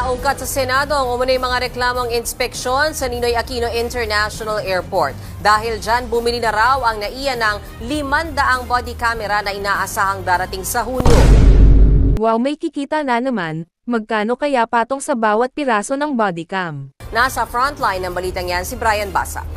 Naungkat sa Senado ang umunay mga reklamong inspeksyon sa Ninoy Aquino International Airport. Dahil dyan, bumili na raw ang NAIA ng 500 body camera na inaasahang darating sa Hunyo. Wow, may kikita na naman. Magkano kaya patong sa bawat piraso ng body cam? Nasa frontline ng balitang yan si Brian Basa.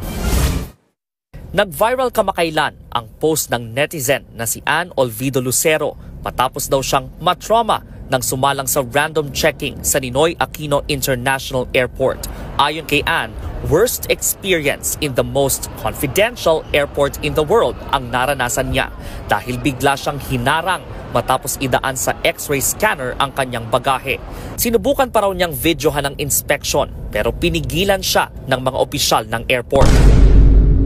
Nag-viral kamakailan ang post ng netizen na si Ann Olvido Lucero matapos daw siyang matrauma nang sumalang sa random checking sa Ninoy Aquino International Airport. Ayon kay Ann, worst experience in the most confidential airport in the world ang naranasan niya dahil bigla siyang hinarang matapos idaan sa x-ray scanner ang kanyang bagahe. Sinubukan pa raw niyang videohan ng inspection pero pinigilan siya ng mga opisyal ng airport.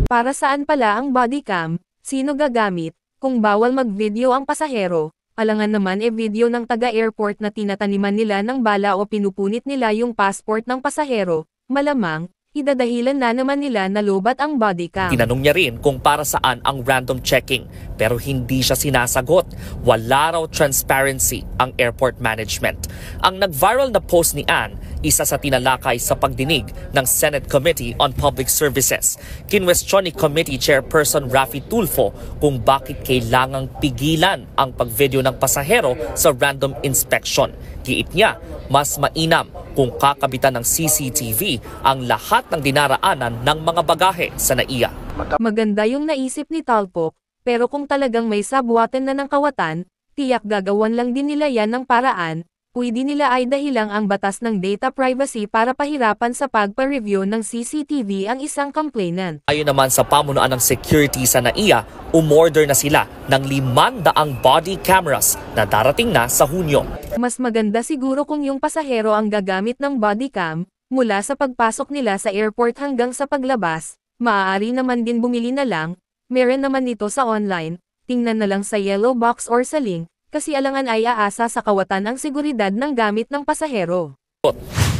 Para saan pala ang body cam? Sino gagamit? Kung bawal mag-video ang pasahero, alangan naman video ng taga-airport na tinataniman nila ng bala o pinupunit nila yung passport ng pasahero, malamang, idadahilan na naman nila na lobat ang body cam. Tinanong niya rin kung para saan ang random checking pero hindi siya sinasagot. Wala raw transparency ang airport management. Ang nag-viral na post ni Ann, isa sa tinalakay sa pagdinig ng Senate Committee on Public Services. Kinwestiyon ni Committee Chairperson Raffy Tulfo kung bakit kailangang pigilan ang pagvideo ng pasahero sa random inspection. Giit niya, mas mainam kung kakabitan ng CCTV ang lahat ng dinaraanan ng mga bagahe sa NAIA. Maganda yung naisip ni Talpok, pero kung talagang may sabwatan na ng kawatan, tiyak gagawan lang din nila yan ng paraan. Pwede nila ay dahilang ang batas ng data privacy para pahirapan sa pagpa-review ng CCTV ang isang complainant. Ayon naman sa pamunuan ng security sa NAIA, umorder na sila ng 500 body cameras na darating na sa Hunyo. Mas maganda siguro kung yung pasahero ang gagamit ng body cam, mula sa pagpasok nila sa airport hanggang sa paglabas. Maaari naman din bumili na lang, meron naman nito sa online, tingnan na lang sa yellow box or sa link, kasi alangan ay aasa sa kawatan ang seguridad ng gamit ng pasahero.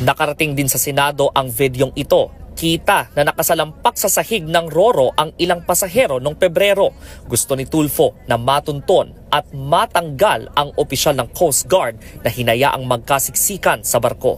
Nakarating din sa Senado ang videong ito. Kita na nakasalampak sa sahig ng Roro ang ilang pasahero noong Pebrero. Gusto ni Tulfo na matunton at matanggal ang opisyal ng Coast Guard na hinayaang magkasiksikan sa barko.